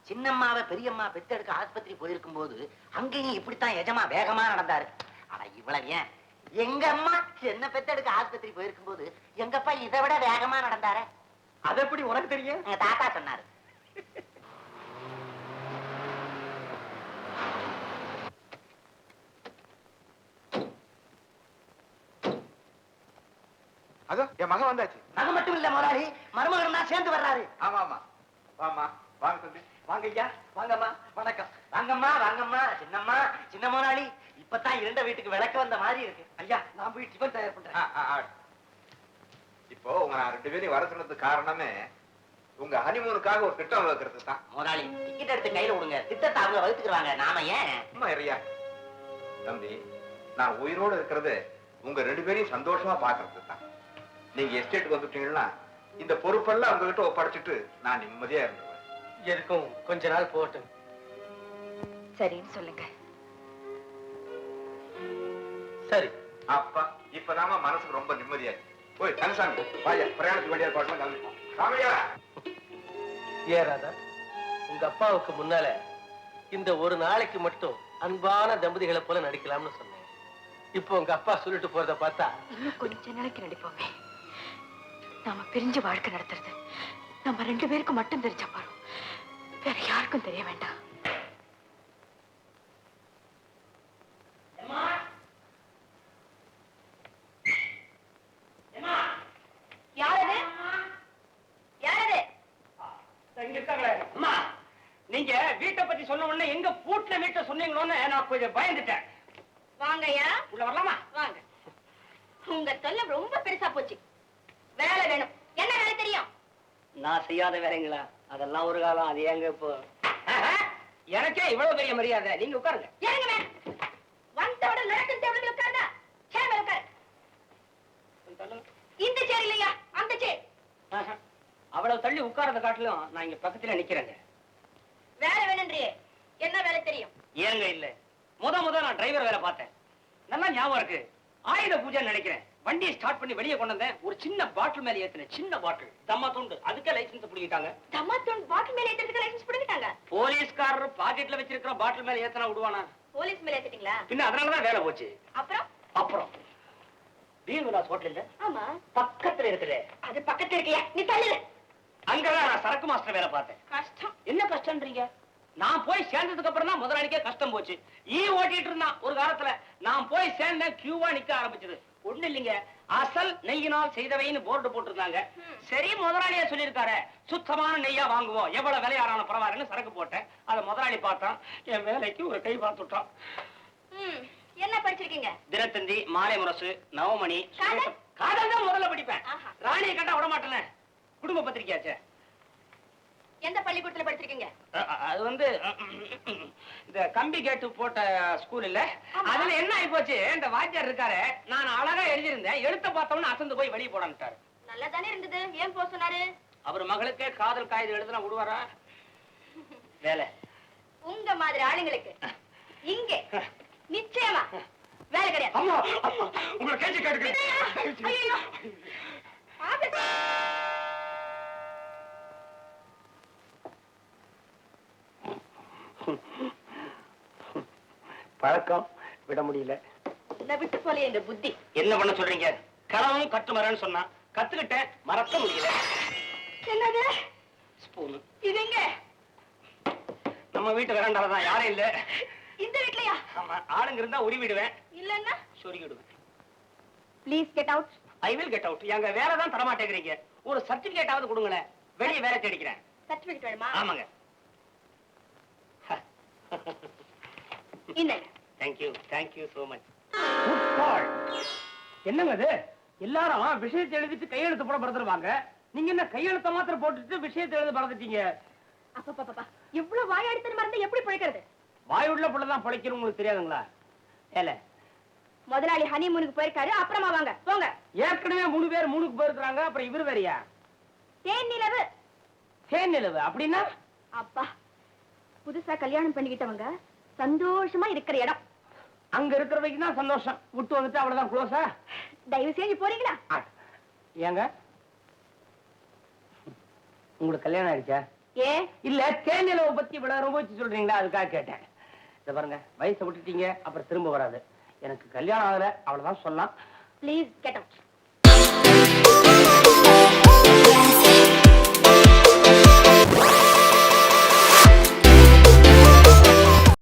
சின்னம்மாவை பெரியம்மா பெத்தெடுக்க ஆஸ்பத்திரி போயிருக்கும் போது அங்கேயும் இப்படித்தான் எஜமா வேகமா நடந்தாரு. ஆனா இவ்வளவு ஏன் எங்க அம்மா என்ன பெத்தெடுக்க ஆஸ்பத்திரி போயிருக்கும் போது எங்கப்பா இதை விட வேகமா நடந்தாரு. அது எப்படி உனக்கு தெரியும்? எங்க தாத்தா சொன்னாரு. அதோ என் மகன் வந்தாச்சு. அது மட்டும் இல்ல முதலாளி, மருமகன் தான் சேர்ந்து வர்றாரு. ஆமா ஆமா, வாமா வாங்க தம்பி. வாங்க ஐயா, வாங்கம்மா. வணக்கம். வாங்கம்மா வாங்கம்மா. சின்னம்மா, சின்ன முதலாளி, இப்பதான் இரண்ட வீட்டுக்கு விளக்க வந்த மாதிரி இருக்கு. ஐயா, நான் போய் டிஃபன் தயார் பண்றேன். இப்போ உங்க நான் 2 பேரையும் வர சொன்னதுக்கு காரணமே உங்க ஹனிமூனுக்காக ஒரு திட்டம் வகுக்கிறது தான். முதலாளி, டிக்கெட் எடுத்து கையில விடுங்க, திட்டத்தை அவங்க வகுத்துக்குவாங்க, நாம ஏன்? அம்மா இறையா தம்பி, நான் உயிரோடு இருக்கிறது உங்க 2 பேரையும் சந்தோஷமா பாக்குறது தான். நீங்க எஸ்டேட்டுக்கு வந்துட்டீங்கன்னா இந்த பொறுப்பெல்லாம் உங்ககிட்ட ஒப்படைச்சிட்டு நான் நிம்மதியா இருந்துருவேன். எதுக்கும் கொஞ்ச நாள் போட்டு. சரின்னு சொல்லுங்க. சரி அப்பா, இப்பதாமா மனசுக்கு ரொம்ப நிம்மதியா இருக்கு. போய் தனசாமி வாயா, பிரயாணத்துக்கு வேண்டிய பாட்டுலாம் கவனிப்போம். ராமையா. ஏறாதா, உங்க அப்பாவுக்கு முன்னால இந்த ஒரு நாளைக்கு மட்டும் அன்பான தம்பதிகளை போல நடிக்கலாம்னு சொன்னேன். இப்போ உங்க அப்பா சொல்லிட்டு போறத பார்த்தா இன்னும் கொஞ்ச நாளைக்கு நடிப்போமே. நாம பிரிஞ்சு வாழ்க்கை நடத்துறது நம்ம 2 பேருக்கு மட்டும் தெரிஞ்சா போறோம், வேற யாருக்கும் தெரிய வேண்டாம். நீங்க வீட்டை பத்தி சொன்ன உடனே எங்க பூட்ல வீட்டை சொன்னீங்களோன்னு நான் கொஞ்சம் பயந்துட்டேன். வாங்கய்யா, உள்ள வரலாமா? வாங்க. உங்க தொல்லை ரொம்ப பெருசா போச்சு. வேலை வேணும். என்ன வேலை தெரியும்? நான் செய்யாத வேலைங்களா? அதெல்லாம் ஒரு காலம், அது ஏங்க இப்போ? எனக்கே இவ்வளவு பெரிய மரியாதை. நீங்க உட்காருங்க. இறங்குமே. வந்தோட நடக்கும் தேவனுக்கு உட்கார்ந்தா சேர் மேல உட்காரு. இந்த சேர் இல்லையா, அந்த சேர். அவ்வளவு தள்ளி உட்கார்றத காட்டிலும் நான் இங்க பக்கத்துல நிக்கிறேங்க. வேலை வேணும்ன்றியே, என்ன வேலை தெரியும்? ஏங்க இல்ல, முத நான் டிரைவர் வேலை பார்த்தேன். நல்லா ஞாபகம் இருக்கு. ஆயுத பூஜை நினைக்கிறேன். வண்டியை ஸ்டார்ட் பண்ணி வெளியே கொண்டு வந்தேன். ஒரு சின்ன பாட்டில் மேல ஏத்தினேன். சின்ன பாட்டில், தம்மா துண்டு. அதுக்கே லைசன்ஸ் பிடிக்கிட்டாங்க. தம்மா துண்டு பாட்டில் மேல ஏத்துறதுக்கு லைசன்ஸ் பிடிக்கிட்டாங்க? போலீஸ்காரர் பாக்கெட்ல வச்சிருக்கிற பாட்டில் மேல ஏத்தனா விடுவானா? போலீஸ் மேல ஏத்திட்டீங்களா? பின்ன அதனாலதான் வேலை போச்சு. அப்புறம் பீர்விலாஸ் ஹோட்டல் ஆமா, பக்கத்துல இருக்குது. அது பக்கத்துல இருக்கியா, நீ தள்ளு. அங்கதான் நான் சரக்கு மாஸ்டர் வேலை பார்த்தேன். கஷ்டம். என்ன கஷ்டம்ன்றீங்க? நான் போய் சேர்ந்ததுக்கு அப்புறம் தான் முதலாளிக்கே கஷ்டம் போச்சு. ஓட்டிட்டு இருந்தான் ஒரு காலத்துல. நான் போய் சேர்ந்தேன், கியூவா நிக்க ஆரம்பிச்சது. ஒண்ணு இல்லைங்க, அசல் நெய்யினால் செய்தவைன்னு போர்டு போட்டிருந்தாங்க. சரி, முதலாளியா சொல்லியிருக்காரு, சுத்தமான நெய்யா வாங்குவோம், எவ்வளவு விலையாரான பரவாயில்லன்னு சரக்கு போட்டேன். அதை முதலாளி பார்த்தான், என் வேலைக்கு ஒரு கை பார்த்துட்டான். என்ன படிச்சிருக்கீங்க? தினத்தந்தி, மாலை முரசு, நவமணி. காதல் தான் முதல்ல படிப்பேன். ராணியை கண்டா விட மாட்டேன். குடும்ப பத்திரிக்கையாச்சே. எந்த பள்ளிக்கூடத்துல படிச்சிருக்கீங்க? அது வந்து இந்த கம்பி கேட்டு போட்ட ஸ்கூல் இல்ல, அதுல என்ன ஆகி போச்சு, இந்த வாத்தியார் இருக்காரு, நான் அழகா எழுதியிருந்தேன், எழுத்த பார்த்தோம்னு அசந்து போய் வெளியே போடான்ட்டாரு. நல்லா தானே இருந்தது, ஏன் போக சொன்னாரு? அவர் மகளுக்கே காதல் காகிதம் எழுதுனா விடுவாரா? வேலை உங்க மாதிரி ஆளுங்களுக்கு இங்க நிச்சயமா வேலை கிடையாது. உங்களை கேட்டு கேட்டுக்கிறேன். பழக்கம் விட முடியல. விட்டு போல எங்க புத்தி. என்ன பண்ண சொல்றீங்க? கனவும் கட்டு மரன்னு சொன்னா கத்துக்கிட்டேன், மறக்க முடியல. என்னது ஸ்பூன்? இதுங்க நம்ம வீட்டு வரண்டாலதான், யாரும் இல்ல. இந்த வீட்லயா? ஆமா, ஆளுங்க இருந்தா உரிவிடுவேன், இல்லன்னா சொருகிடுவேன். Please get out. I will get out. எங்க வேலை தான் தரமாட்டேங்கிறீங்க. ஒரு சர்டிபிகேட்டாவது கொடுங்களேன், வெளியே வேலை தேடிக்கிறேன். சர்டிபிகேட் வேணுமா? ஆமாங்க. இந்த தேங்க்யூ சோ மச். என்னங்க இது? எல்லாரும் விஷயத்தை எழுதிட்டு கையெழுத்து போட பறந்துருவாங்க. நீங்க என்ன கையெழுத்த மாத்திரம் போட்டுட்டு விஷயத்தை எழுத பறந்துட்டீங்க? அப்பா, எவ்வளவு வாயாடித்தனமா இருந்தா எப்படி பிழைக்கிறது? வாயுள்ள புள்ளதான் பிழைக்கணும், உங்களுக்கு தெரியாதுங்களா? ஏல, முதலாளி ஹனிமூனுக்கு போயிருக்காரு, அப்புறமா வாங்க போங்க. ஏற்கனவே 3 பேர் மூணுக்கு போயிருக்காங்க, அப்புறம் இவரு வேறையா? தேன் நிலவு. தேன் நிலவு அப்படின்னா? அப்பா, புதுசா கல்யாணம் பண்ணிக்கிட்டவங்க சந்தோஷமா இருக்கிற இடம். அங்க இருக்கிறவைக்கு தான் சந்தோஷம், விட்டு வந்துட்டு அவ்வளவுதான் க்ளோஸா? தயவு செஞ்சு போறீங்களா? ஏங்க, உங்களுக்கு கல்யாணம் ஆயிடுச்சா? ஏன் இல்ல தேனிலவை பத்தி இவ்வளவு ரொம்ப வச்சு சொல்றீங்களா அதுக்காக கேட்டேன். இத பாருங்க, வயசை விட்டுட்டீங்க அப்புறம் திரும்ப வராது. எனக்கு கல்யாணம் ஆகல, அவ்வளவுதான் சொல்லலாம். Please get out.